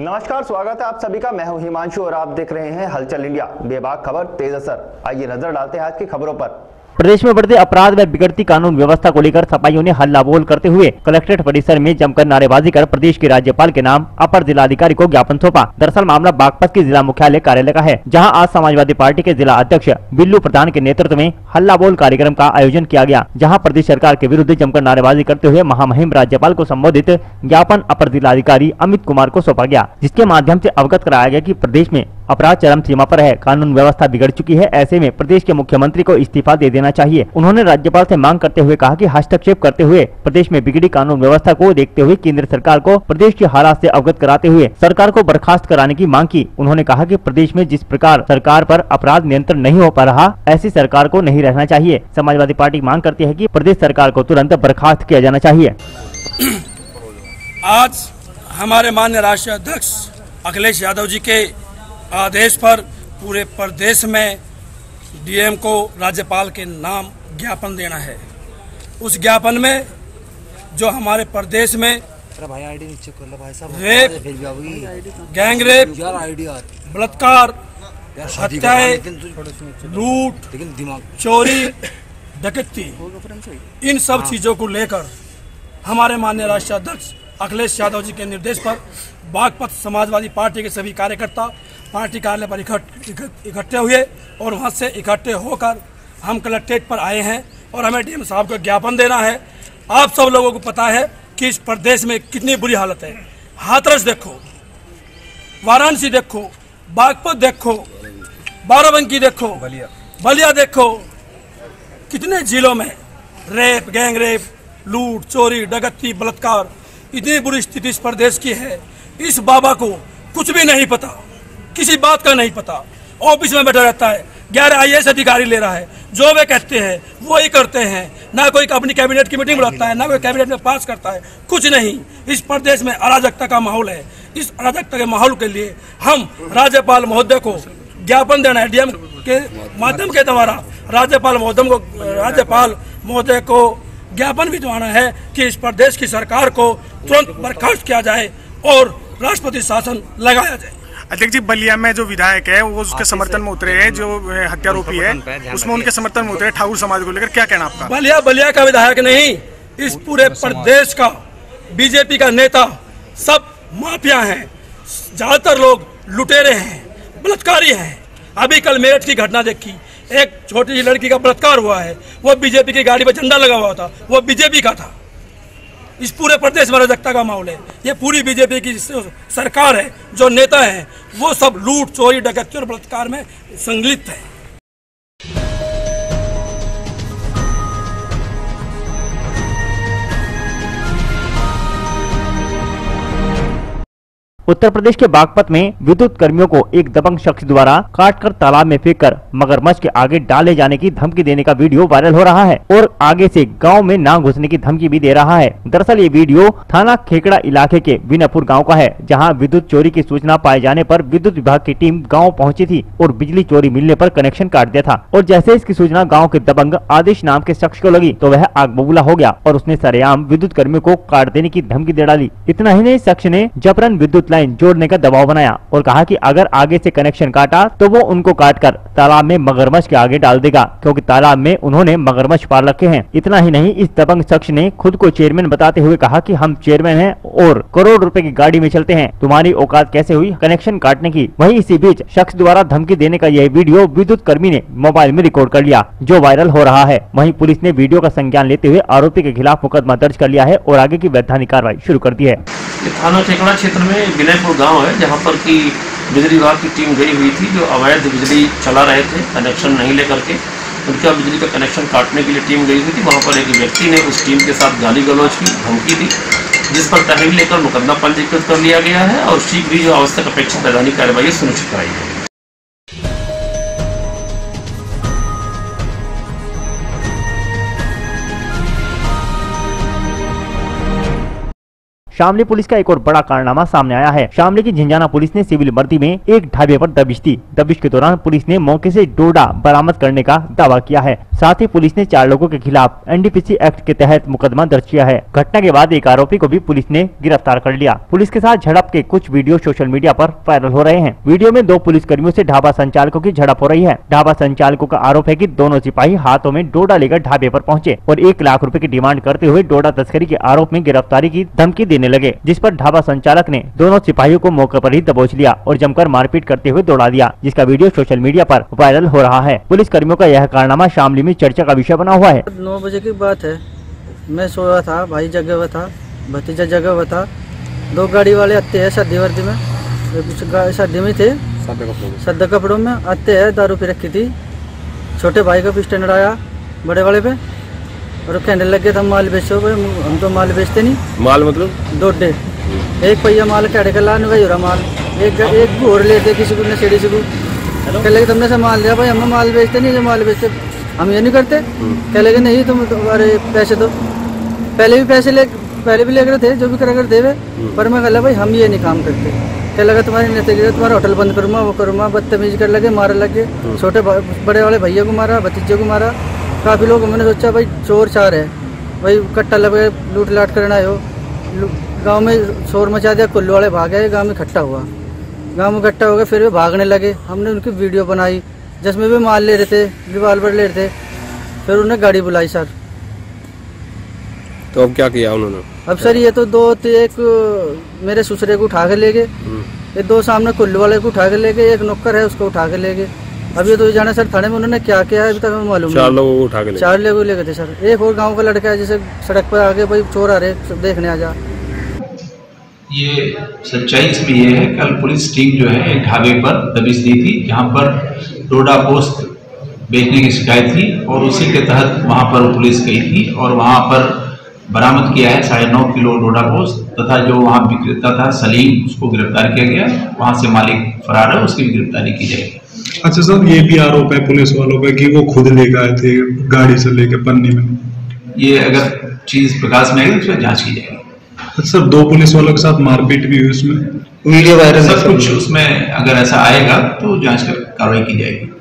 नमस्कार, स्वागत है आप सभी का। मैं हूं हिमांशु और आप देख रहे हैं हलचल इंडिया। बेबाक खबर तेज असर। आइए नजर डालते हैं आज की खबरों पर। प्रदेश में बढ़ते अपराध व बिगड़ती कानून व्यवस्था को लेकर सपाइयों ने हल्ला बोल करते हुए कलेक्ट्रेट परिसर में जमकर नारेबाजी कर प्रदेश के राज्यपाल के नाम अपर जिलाधिकारी को ज्ञापन सौंपा। दरअसल मामला बागपत के जिला मुख्यालय कार्यालय का है, जहां आज समाजवादी पार्टी के जिला अध्यक्ष बिल्लू प्रधान के नेतृत्व में हल्ला बोल कार्यक्रम का आयोजन किया गया, जहाँ प्रदेश सरकार के विरुद्ध जमकर नारेबाजी करते हुए महामहिम राज्यपाल को संबोधित ज्ञापन अपर जिलाधिकारी अमित कुमार को सौंपा गया, जिसके माध्यम से अवगत कराया गया कि प्रदेश में अपराध चरम सीमा पर है, कानून व्यवस्था बिगड़ चुकी है। ऐसे में प्रदेश के मुख्यमंत्री को इस्तीफा दे देना चाहिए। उन्होंने राज्यपाल से मांग करते हुए कहा कि हस्तक्षेप करते हुए प्रदेश में बिगड़ी कानून व्यवस्था को देखते हुए केंद्र सरकार को प्रदेश के हालात से अवगत कराते हुए सरकार को बर्खास्त कराने की मांग की। उन्होंने कहा कि प्रदेश में जिस प्रकार सरकार पर अपराध नियंत्रण नहीं हो पा रहा, ऐसी सरकार को नहीं रहना चाहिए। समाजवादी पार्टी मांग करती है कि प्रदेश सरकार को तुरंत बर्खास्त किया जाना चाहिए। आज हमारे माननीय राष्ट्रीय अध्यक्ष अखिलेश यादव जी के आदेश पर पूरे प्रदेश में डीएम को राज्यपाल के नाम ज्ञापन देना है। उस ज्ञापन में जो हमारे प्रदेश में रेप, गैंग रेप, बलात्कार, हत्याएं, लूट, चोरी, डकैती, इन सब चीजों को लेकर हमारे माननीय राष्ट्रीय अध्यक्ष अखिलेश यादव जी के निर्देश पर बागपत समाजवादी पार्टी के सभी कार्यकर्ता पार्टी कार्यालय पर इकट्ठे हुए और वहां से इकट्ठे होकर हम कलेक्ट्रेट पर आए हैं और हमें डीएम साहब को ज्ञापन देना है। आप सब लोगों को पता है कि इस प्रदेश में कितनी बुरी हालत है। हाथरस देखो, वाराणसी देखो, बागपत देखो, बाराबंकी देखो, बलिया देखो, कितने जिलों में रेप, गैंग रेप, लूट, चोरी, डकैती, बलात्कार, इतनी बुरी स्थिति इस प्रदेश की है। इस बाबा को कुछ भी नहीं पता, किसी बात का नहीं पता। ऑफिस में बैठा रहता है, 11 IAS अधिकारी ले रहा है, जो वे कहते हैं वो ही करते हैं। ना कोई अपनी कैबिनेट की मीटिंग बुलाता है, ना कोई कैबिनेट में पास करता है, कुछ नहीं। इस प्रदेश में अराजकता का माहौल है। इस अराजकता के माहौल के लिए हम राज्यपाल महोदय को ज्ञापन देना है। डीएम के माध्यम के द्वारा राज्यपाल महोदय को ज्ञापन भी दिलाना है कि इस प्रदेश की सरकार को तुरंत बर्खास्त किया जाए और राष्ट्रपति शासन लगाया जाए। अध्यक्ष जी, बलिया में जो विधायक है वो उसके समर्थन में उतरे हैं, जो हत्यारोपी है उसमें उनके समर्थन में उतरे ठाकुर समाज को लेकर, क्या कहना आपका? बलिया का विधायक नहीं, इस पूरे प्रदेश का बीजेपी का नेता सब माफिया हैं। ज्यादातर लोग लुटेरे हैं, बलात्कारी हैं। अभी कल मेरठ की घटना देखी, एक छोटी सी लड़की का बलात्कार हुआ है, वो बीजेपी की गाड़ी पर झंडा लगा हुआ था, वो बीजेपी का था। इस पूरे प्रदेश में अराजकता का माहौल है। ये पूरी बीजेपी की सरकार है, जो नेता हैं वो सब लूट, चोरी, डकैती और बलात्कार में संलिप्त है। उत्तर प्रदेश के बागपत में विद्युत कर्मियों को एक दबंग शख्स द्वारा काटकर तालाब में फेंककर मगरमच्छ के आगे डाले जाने की धमकी देने का वीडियो वायरल हो रहा है और आगे से गांव में ना घुसने की धमकी भी दे रहा है। दरअसल ये वीडियो थाना खेकड़ा इलाके के विनापुर गांव का है, जहां विद्युत चोरी की सूचना पाए जाने पर विद्युत विभाग की टीम गाँव पहुंची थी और बिजली चोरी मिलने पर कनेक्शन काट दिया था। और जैसे इसकी सूचना गाँव के दबंग आदेश नाम के शख्स को लगी तो वह आग बबूला हो गया और उसने सरेआम विद्युत कर्मियों को काट देने की धमकी दे डाली। इतना ही नहीं, शख्स ने जबरन विद्युत लाइन जोड़ने का दबाव बनाया और कहा कि अगर आगे से कनेक्शन काटा तो वो उनको काटकर तालाब में मगरमच्छ के आगे डाल देगा, क्योंकि तालाब में उन्होंने मगरमच्छ पाल रखे हैं। इतना ही नहीं, इस दबंग शख्स ने खुद को चेयरमैन बताते हुए कहा कि हम चेयरमैन हैं और करोड़ रुपए की गाड़ी में चलते हैं, तुम्हारी औकात कैसे हुई कनेक्शन काटने की। वहीं इसी बीच शख्स द्वारा धमकी देने का यह वीडियो विद्युत कर्मी ने मोबाइल में रिकॉर्ड कर लिया, जो वायरल हो रहा है। वहीं पुलिस ने वीडियो का संज्ञान लेते हुए आरोपी के खिलाफ मुकदमा दर्ज कर लिया है और आगे की वैधानिक कार्रवाई शुरू कर दी है। थाना खेकड़ा क्षेत्र में विनयपुर गांव है, जहां पर की बिजली विभाग की टीम गई हुई थी, जो अवैध बिजली चला रहे थे कनेक्शन नहीं लेकर के। उनका बिजली का कनेक्शन काटने के लिए टीम गई हुई थी। वहां पर एक व्यक्ति ने उस टीम के साथ गाली गलौज की, धमकी दी, जिस पर तहरीर लेकर मुकदमा पंजीकृत कर लिया गया है और शीघ्र ही जो आवश्यक अपेक्षित वैधानिक कार्रवाई सुनिश्चित कराई जाएगी। शामली पुलिस का एक और बड़ा कारनामा सामने आया है। शामली की झिंझाना पुलिस ने सिविल वर्दी में एक ढाबे पर दबिश दी। दबिश के दौरान पुलिस ने मौके से डोडा बरामद करने का दावा किया है। साथ ही पुलिस ने 4 लोगों के खिलाफ NDPC एक्ट के तहत मुकदमा दर्ज किया है। घटना के बाद एक आरोपी को भी पुलिस ने गिरफ्तार कर लिया। पुलिस के साथ झड़प के कुछ वीडियो सोशल मीडिया पर वायरल हो रहे हैं। वीडियो में 2 पुलिसकर्मियों से ढाबा संचालकों की झड़प हो रही है। ढाबा संचालकों का आरोप है कि दोनों सिपाही हाथों में डोडा लेकर ढाबे पर पहुंचे और 1 लाख रुपए की डिमांड करते हुए डोडा तस्करी के आरोप में गिरफ्तारी की धमकी देने लगे, जिस पर ढाबा संचालक ने दोनों सिपाहियों को मौके पर ही दबोच लिया और जमकर मारपीट करते हुए दौड़ा दिया, जिसका वीडियो सोशल मीडिया पर वायरल हो रहा है। पुलिस कर्मियों का यह कारनामा शामली में चर्चा का विषय बना हुआ है। 9 बजे की बात है, मैं सोया था, भाई जगह हुआ था, भतीजा जगह हुआ था। 2 गाड़ी वाले आते हैं शादी वर्दी में, शादी में थे, सादा कपड़ों में आते हैं, दारू पी रखी थी। छोटे भाई का भी स्टैंडर्ड आया बड़े वाले पे और कहने लग गया था माल बेचो। हम तो माल बेचते नहीं। माल मतलब डोडे, 1 पहिया माल कैडे का लाने भाई हो रहा माल, एक घोर लेते किसी को नशेड़ी से को कह लगे तुमने से माल लिया भाई, हम माल बेचते नहीं, जो माल बेचते हम ये नहीं करते। कह लगे नहीं तुम अरे पैसे दो, पहले भी ले रहे थे, जो भी करा कर दे, पर मैं कह भाई हम ये नहीं काम करते। कह लगा तुम्हारी नतीजे तुम्हारा होटल बंद करूँगा, वो करूँगा, बदतमीजी कर लगे, मारने लगे। छोटे बड़े वाले भैया को मारा, भतीजे को मारा। काफ़ी लोग, मैंने सोचा भाई चोर चार है, भाई कट्टा लगे लूट लाट करना है। गांव में शोर मचा दिया, कुल्लू वाले भाग गए, गांव में इकट्ठा हुआ, फिर वे भागने लगे। हमने उनकी वीडियो बनाई जिसमें भी माल ले रहे थे, रिवाल्वर ले रहे थे, फिर उन्हें गाड़ी बुलाई सर। तो अब क्या किया उन्होंने? अब सर ये तो 2 थे, एक मेरे ससुरे को उठा के ले गए, ये 2 सामने कुल्लू वाले को उठा के ले गए, एक नौकर है उसको उठा के ले गए। अब ये 2 जाने सर थाने में उन्होंने क्या किया है अभी तक हमें मालूम नहीं। 4 लोगों को उठा के 4 लोग ले गए थे सर। एक और गाँव का लड़का है, जैसे सड़क पर आगे भाई चोर आ रहे सब देखने आ जा। ये सच्चाई इसमें ये है, कल पुलिस टीम जो है एक ढाबे पर दबिश दी थी जहां पर डोडा पोस्त बेचने की शिकायत थी और उसी के तहत वहां पर पुलिस गई थी और वहां पर बरामद किया है 9.5 किलो डोडा पोस्त तथा जो वहां विक्रेता था सलीम, उसको गिरफ्तार किया गया। वहां से मालिक फरार है, उसकी भी गिरफ्तारी की जाएगी। अच्छा सर, ये भी आरोप है पुलिस वालों पे कि वो खुद ले गए थे गाड़ी से लेके पन्नी में। ये अगर चीज प्रकाश में आएगी तो जांच की जाएगी। सर 2 पुलिस वालों के साथ मारपीट भी हुई, उसमें वीडियो वायरल, सब कुछ उसमें अगर ऐसा आएगा तो जांच कर कार्रवाई की जाएगी।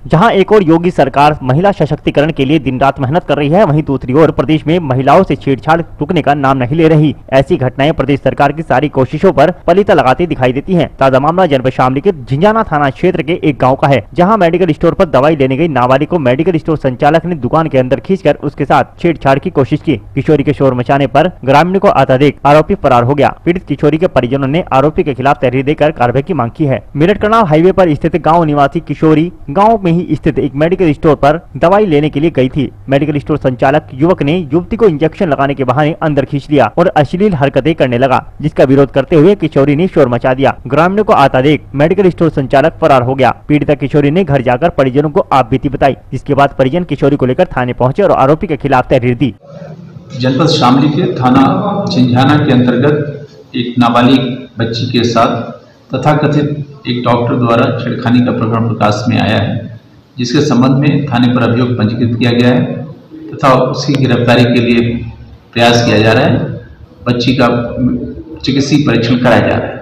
जहां एक और योगी सरकार महिला सशक्तिकरण के लिए दिन रात मेहनत कर रही है, वहीं दूसरी ओर प्रदेश में महिलाओं से छेड़छाड़ रुकने का नाम नहीं ले रही। ऐसी घटनाएं प्रदेश सरकार की सारी कोशिशों पर पलीता लगाती दिखाई देती हैं। ताजा मामला जनपद शामली के झिंझाना थाना क्षेत्र के एक गांव का है, जहां मेडिकल स्टोर पर दवाई लेने गई नाबालिग को मेडिकल स्टोर संचालक ने दुकान के अंदर खींचकर उसके साथ छेड़छाड़ की कोशिश की। किशोरी के शोर मचाने पर ग्रामीण को आता देख आरोपी फरार हो गया। पीड़ित किशोरी के परिजनों ने आरोपी के खिलाफ तहरीर देकर कार्रवाई की मांग की है। मेरठ करनाल हाईवे पर स्थित गाँव निवासी किशोरी गाँव में ही स्थित एक मेडिकल स्टोर पर दवाई लेने के लिए गई थी। मेडिकल स्टोर संचालक युवक ने युवती को इंजेक्शन लगाने के बहाने अंदर खींच लिया और अश्लील हरकतें करने लगा, जिसका विरोध करते हुए किशोरी ने शोर मचा दिया। ग्रामीणों को आता देख मेडिकल स्टोर संचालक फरार हो गया। पीड़िता किशोरी ने घर जाकर परिजनों को आपबीती बताई, जिसके बाद परिजन किशोरी को लेकर थाने पहुंचे और आरोपी के खिलाफ तहरीर दी। जनपद शामली के थाना झिंझाना के अंतर्गत एक नाबालिग बच्ची के साथ तथाकथित एक डॉक्टर द्वारा छेड़खानी का प्रकरण प्रकाश में आया है, जिसके संबंध में थाने पर अभियोग पंजीकृत किया गया है तथा उसकी गिरफ्तारी के लिए प्रयास किया जा रहा है। बच्ची का चिकित्सीय परीक्षण कराया जा रहा है।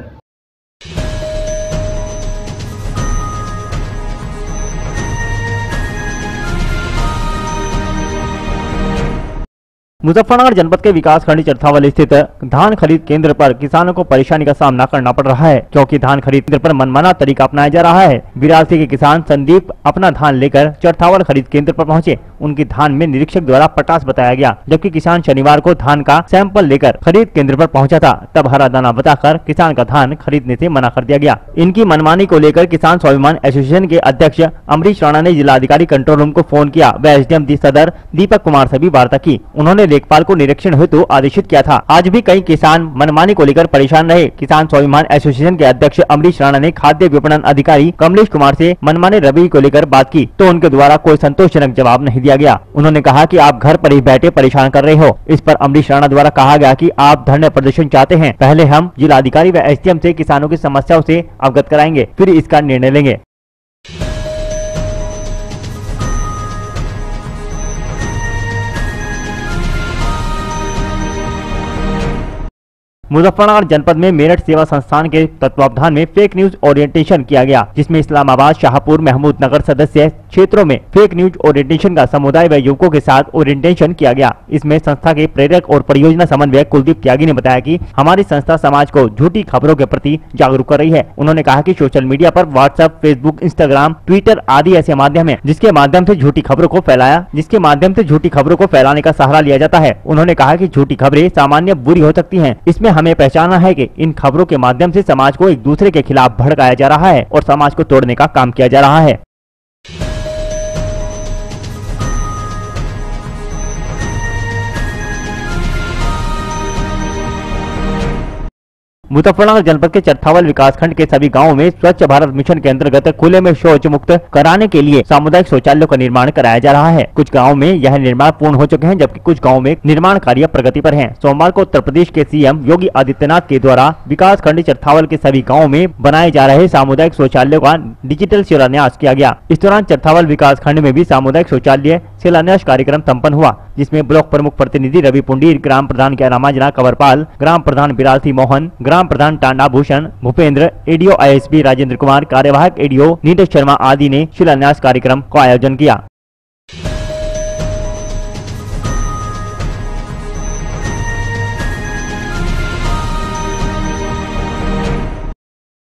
मुजफ्फरनगर जनपद के विकास खंड चरथावल स्थित धान खरीद केंद्र पर किसानों को परेशानी का सामना करना पड़ रहा है, क्योंकि धान खरीद केंद्र पर मनमाना तरीका अपनाया जा रहा है। बिरासी के किसान संदीप अपना धान लेकर चरथावल खरीद केंद्र पर पहुंचे। उनकी धान में निरीक्षक द्वारा पटास बताया गया, जबकि किसान शनिवार को धान का सैंपल लेकर खरीद केंद्र पर पहुंचा था। तब हरा दाना बताकर किसान का धान खरीदने से मना कर दिया गया। इनकी मनमानी को लेकर किसान स्वाभिमान एसोसिएशन के अध्यक्ष अमरीश राणा ने जिलाधिकारी कंट्रोल रूम को फोन किया व एसडीएम सदर दीपक कुमार से भी वार्ता की। उन्होंने लेखपाल को निरीक्षण हेतु आदेशित किया था। आज भी कई किसान मनमानी को लेकर परेशान रहे। किसान स्वाभिमान एसोसिएशन के अध्यक्ष अमरीश राणा ने खाद्य विपणन अधिकारी कमलेश कुमार से मनमाने रवैये को लेकर बात की, तो उनके द्वारा कोई संतोषजनक जवाब नहीं दिया गया। उन्होंने कहा कि आप घर पर ही बैठे परेशान कर रहे हो। इस पर अमरीश राणा द्वारा कहा गया कि आप धरने प्रदर्शन चाहते हैं, पहले हम जिलाधिकारी व एसडीएम से किसानों की समस्याओं से अवगत कराएंगे, फिर इसका निर्णय लेंगे। मुजफ्फरनगर जनपद में मेरठ सेवा संस्थान के तत्वावधान में फेक न्यूज ओरिएंटेशन किया गया, जिसमें इस्लामाबाद, शाहपुर, महमूदनगर सदस्य क्षेत्रों में फेक न्यूज ओरिएंटेशन का समुदाय व युवकों के साथ ओरिएंटेशन किया गया। इसमें संस्था के प्रेरक और परियोजना समन्वयक कुलदीप त्यागी ने बताया कि हमारी संस्था समाज को झूठी खबरों के प्रति जागरूक कर रही है। उन्होंने कहा कि सोशल मीडिया पर व्हाट्सएप, फेसबुक, इंस्टाग्राम, ट्विटर आदि ऐसे माध्यम है जिसके माध्यम से झूठी खबरों को फैलाने का सहारा लिया जाता है। उन्होंने कहा कि झूठी खबरें सामान्य बुरी हो सकती हैं। इसमें हमें पहचानना है कि इन खबरों के माध्यम से समाज को एक दूसरे के खिलाफ भड़काया जा रहा है और समाज को तोड़ने का काम किया जा रहा है। मुजफ्फरनगर जनपद के चरथावल विकासखंड के सभी गांवों में स्वच्छ भारत मिशन के अंतर्गत खुले में शौच मुक्त कराने के लिए सामुदायिक शौचालयों का निर्माण कराया जा रहा है। कुछ गांवों में यह निर्माण पूर्ण हो चुके हैं, जबकि कुछ गांवों में निर्माण कार्य प्रगति पर हैं। सोमवार को उत्तर प्रदेश के सीएम योगी आदित्यनाथ के द्वारा विकासखंड चरथावल के सभी गाँवों में बनाए जा रहे सामुदायिक शौचालयों का डिजिटल शिलान्यास किया गया। इस दौरान चरथावल विकासखंड में भी सामुदायिक शौचालय शिलान्यास कार्यक्रम संपन्न हुआ, जिसमें ब्लॉक प्रमुख प्रतिनिधि रवि पुंडीर, ग्राम प्रधान ज्ञानामाजना कंवरपाल, ग्राम प्रधान बिरालसी मोहन, ग्राम प्रधान टांडा भूषण, भूपेंद्र, एडीओ ISP राजेंद्र कुमार, कार्यवाहक एडीओ नीरज शर्मा आदि ने शिलान्यास कार्यक्रम का आयोजन किया।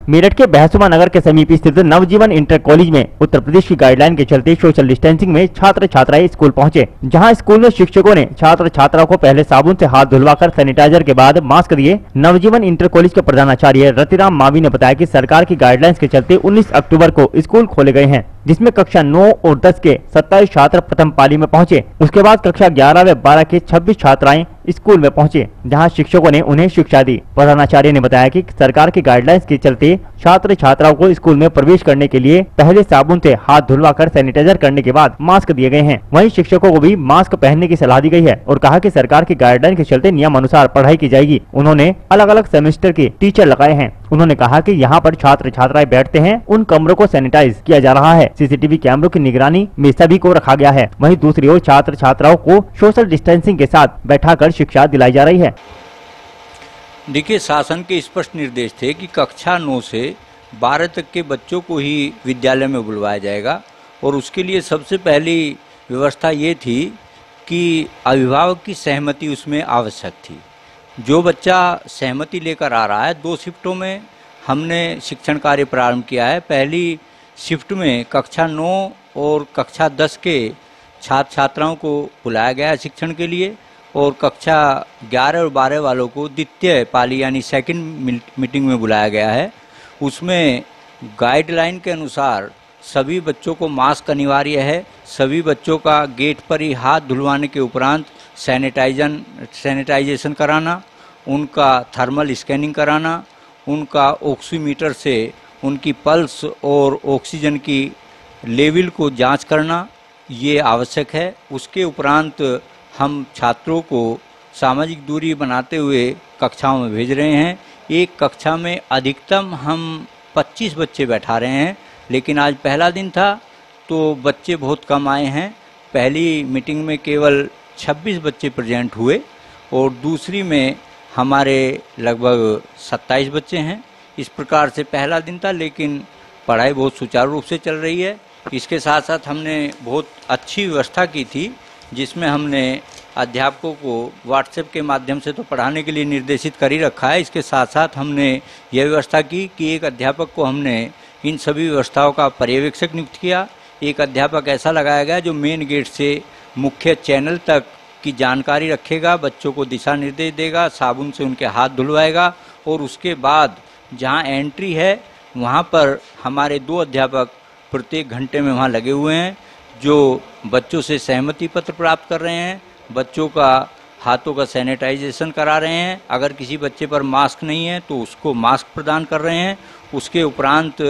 मेरठ के बहसुमा नगर के समीप स्थित नवजीवन इंटर कॉलेज में उत्तर प्रदेश की गाइडलाइन के चलते सोशल डिस्टेंसिंग में छात्र छात्राएं स्कूल पहुंचे, जहां स्कूल में शिक्षकों ने छात्र छात्राओं को पहले साबुन से हाथ धुलवाकर सैनिटाइजर के बाद मास्क दिए। नवजीवन इंटर कॉलेज के प्रधानाचार्य रतिराम मावी ने बताया कि सरकार की गाइडलाइंस के चलते 19 अक्टूबर को स्कूल खोले गए हैं, जिसमें कक्षा 9 और 10 के 27 छात्र प्रथम पाली में पहुंचे। उसके बाद कक्षा 11 व 12 के 26 छात्राएं स्कूल में पहुंचे, जहां शिक्षकों ने उन्हें शिक्षा दी। प्रधानाचार्य ने बताया कि सरकार की गाइडलाइंस के चलते छात्र छात्राओं को स्कूल में प्रवेश करने के लिए पहले साबुन से हाथ धुलवाकर सैनिटाइजर करने के बाद मास्क दिए गए हैं। वहीं शिक्षकों को भी मास्क पहनने की सलाह दी गई है और कहा कि सरकार की गाइडलाइन के चलते नियम अनुसार पढ़ाई की जाएगी। उन्होंने अलग अलग सेमेस्टर के टीचर लगाए हैं। उन्होंने कहा कि यहाँ पर छात्र छात्राएं बैठते हैं, उन कमरों को सैनिटाइज किया जा रहा है। सीसीटीवी कैमरों की निगरानी में सभी को रखा गया है। वहीं दूसरी ओर छात्र छात्राओं को सोशल डिस्टेंसिंग के साथ बैठाकर शिक्षा दिलाई जा रही है। देखिए, शासन के स्पष्ट निर्देश थे कि कक्षा 9 से 12 तक के बच्चों को ही विद्यालय में बुलवाया जाएगा और उसके लिए सबसे पहली व्यवस्था ये थी कि अभिभावक की सहमति उसमें आवश्यक थी। जो बच्चा सहमति लेकर आ रहा है, 2 शिफ्टों में हमने शिक्षण कार्य प्रारंभ किया है। पहली शिफ्ट में कक्षा 9 और कक्षा 10 के छात्र छात्राओं को बुलाया गया है शिक्षण के लिए और कक्षा 11 और 12 वालों को द्वितीय पाली यानी सेकंड मीटिंग में बुलाया गया है। उसमें गाइडलाइन के अनुसार सभी बच्चों को मास्क अनिवार्य है। सभी बच्चों का गेट पर ही हाथ धुलवाने के उपरांत सैनिटाइजेशन कराना, उनका थर्मल स्कैनिंग कराना, उनका ऑक्सीमीटर से उनकी पल्स और ऑक्सीजन की लेवल को जांच करना, ये आवश्यक है। उसके उपरांत हम छात्रों को सामाजिक दूरी बनाते हुए कक्षाओं में भेज रहे हैं। एक कक्षा में अधिकतम हम 25 बच्चे बैठा रहे हैं, लेकिन आज पहला दिन था तो बच्चे बहुत कम आए हैं। पहली मीटिंग में केवल 26 बच्चे प्रेजेंट हुए और दूसरी में हमारे लगभग 27 बच्चे हैं। इस प्रकार से पहला दिन था, लेकिन पढ़ाई बहुत सुचारू रूप से चल रही है। इसके साथ साथ हमने बहुत अच्छी व्यवस्था की थी, जिसमें हमने अध्यापकों को व्हाट्सएप के माध्यम से तो पढ़ाने के लिए निर्देशित कर ही रखा है। इसके साथ साथ हमने यह व्यवस्था की कि एक अध्यापक को हमने इन सभी व्यवस्थाओं का पर्यवेक्षक नियुक्त किया। एक अध्यापक ऐसा लगाया गया जो मेन गेट से मुख्य चैनल तक की जानकारी रखेगा, बच्चों को दिशा निर्देश देगा, साबुन से उनके हाथ धुलवाएगा और उसके बाद जहां एंट्री है वहां पर हमारे 2 अध्यापक प्रत्येक घंटे में वहां लगे हुए हैं, जो बच्चों से सहमति पत्र प्राप्त कर रहे हैं, बच्चों का हाथों का सैनिटाइजेशन करा रहे हैं। अगर किसी बच्चे पर मास्क नहीं है तो उसको मास्क प्रदान कर रहे हैं। उसके उपरांत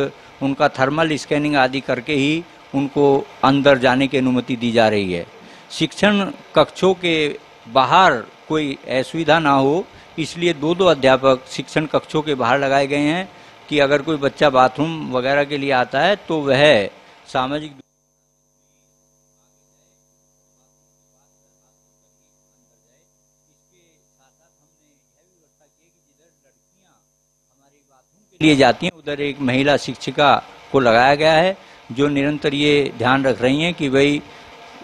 उनका थर्मल स्कैनिंग आदि करके ही उनको अंदर जाने की अनुमति दी जा रही है। शिक्षण कक्षों के बाहर कोई असुविधा ना हो, इसलिए 2-2 अध्यापक शिक्षण कक्षों के बाहर लगाए गए हैं कि अगर कोई बच्चा बाथरूम वगैरह के लिए आता है तो वह सामाजिक लिए जाती हैं, उधर एक महिला शिक्षिका को लगाया गया है जो निरंतर ये ध्यान रख रही हैं कि भाई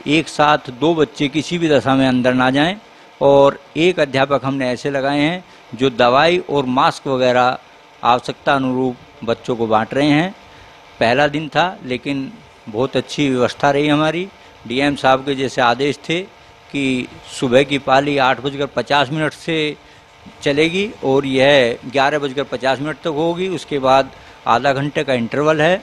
एक साथ 2 बच्चे किसी भी दशा में अंदर ना जाएं। और एक अध्यापक हमने ऐसे लगाए हैं जो दवाई और मास्क वगैरह आवश्यकता अनुरूप बच्चों को बांट रहे हैं। पहला दिन था लेकिन बहुत अच्छी व्यवस्था रही हमारी। डीएम साहब के जैसे आदेश थे कि सुबह की पाली 8:50 से चलेगी और यह 11:50 तक होगी। उसके बाद आधा घंटे का इंटरवल है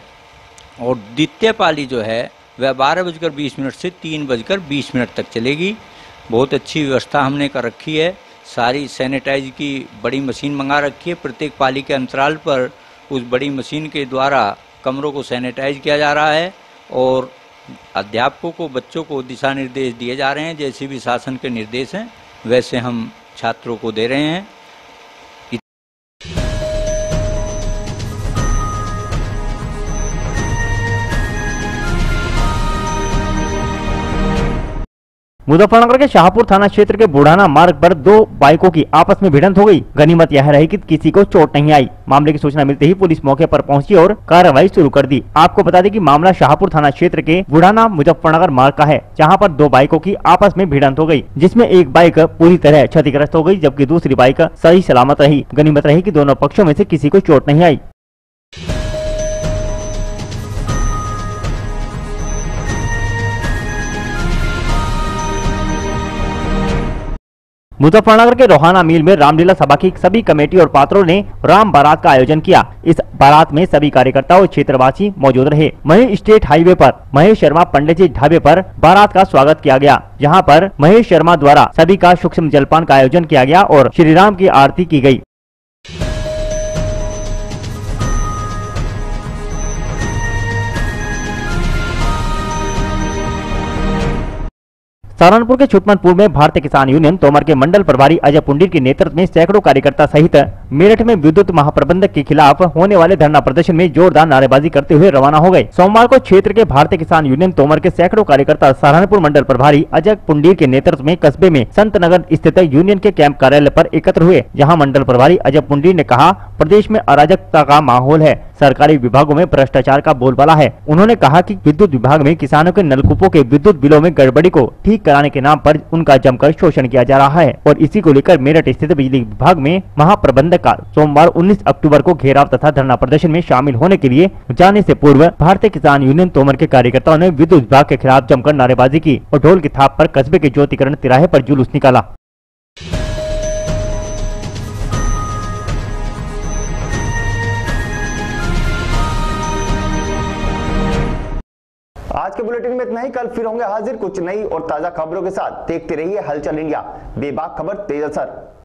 और द्वितीय पाली जो है वह 12:20 से 3:20 तक चलेगी। बहुत अच्छी व्यवस्था हमने कर रखी है। सारी सैनिटाइज की बड़ी मशीन मंगा रखी है। प्रत्येक पाली के अंतराल पर उस बड़ी मशीन के द्वारा कमरों को सैनिटाइज किया जा रहा है और अध्यापकों को, बच्चों को दिशा निर्देश दिए जा रहे हैं। जैसे भी शासन के निर्देश हैं वैसे हम छात्रों को दे रहे हैं। मुजफ्फरनगर के शाहपुर थाना क्षेत्र के बुढ़ाना मार्ग पर 2 बाइकों की आपस में भिड़ंत हो गई। गनीमत यह रही कि किसी को चोट नहीं आई। मामले की सूचना मिलते ही पुलिस मौके पर पहुंची और कार्रवाई शुरू कर दी। आपको बता दें कि मामला शाहपुर थाना क्षेत्र के बुढ़ाना मुजफ्फरनगर मार्ग का है, जहां पर 2 बाइकों की आपस में भिड़ंत हो गई, जिसमें एक बाइक पूरी तरह क्षतिग्रस्त हो गई जबकि दूसरी बाइक सही सलामत रही। गनीमत रही कि दोनों पक्षों में से किसी को चोट नहीं आई। मुजफ्फरनगर के रोहाना मिल में रामलीला सभा की सभी कमेटी और पात्रों ने राम बारात का आयोजन किया। इस बारात में सभी कार्यकर्ता और क्षेत्रवासी मौजूद रहे। वहीं स्टेट हाईवे पर महेश शर्मा पंडित जी ढाबे पर बारात का स्वागत किया गया, जहां पर महेश शर्मा द्वारा सभी का सूक्ष्म जलपान का आयोजन किया गया और श्री राम की आरती की गई। सहारनपुर के छुटमनपुर में भारतीय किसान यूनियन तोमर के मंडल प्रभारी अजय पुंडीर के नेतृत्व में सैकड़ों कार्यकर्ता सहित मेरठ में विद्युत महाप्रबंधक के खिलाफ होने वाले धरना प्रदर्शन में जोरदार नारेबाजी करते हुए रवाना हो गए। सोमवार को क्षेत्र के भारतीय किसान यूनियन तोमर के सैकड़ों कार्यकर्ता सहारनपुर मंडल प्रभारी अजय पुंडीर के नेतृत्व में कस्बे में संत नगर स्थित यूनियन के कैंप कार्यालय पर एकत्र हुए, जहाँ मंडल प्रभारी अजय पुंडीर ने कहा, प्रदेश में अराजकता का माहौल है, सरकारी विभागों में भ्रष्टाचार का बोलबाला है। उन्होंने कहा कि विद्युत विभाग में किसानों के नलकूपों के विद्युत बिलों में गड़बड़ी को ठीक कराने के नाम पर उनका जमकर शोषण किया जा रहा है और इसी को लेकर मेरठ स्थित बिजली विभाग में महाप्रबंधक का सोमवार 19 अक्टूबर को घेराव तथा धरना प्रदर्शन में शामिल होने के लिए जाने से पूर्व भारतीय किसान यूनियन तोमर के कार्यकर्ताओं ने विद्युत विभाग के खिलाफ जमकर नारेबाजी की और ढोल की थाप पर कस्बे के ज्योतिकरण तिराहे पर जुलूस निकाला। आज के बुलेटिन में इतना ही। कल फिर होंगे हाजिर कुछ नई और ताजा खबरों के साथ। देखते रहिए हलचल इंडिया, बेबाक खबर तेज असर।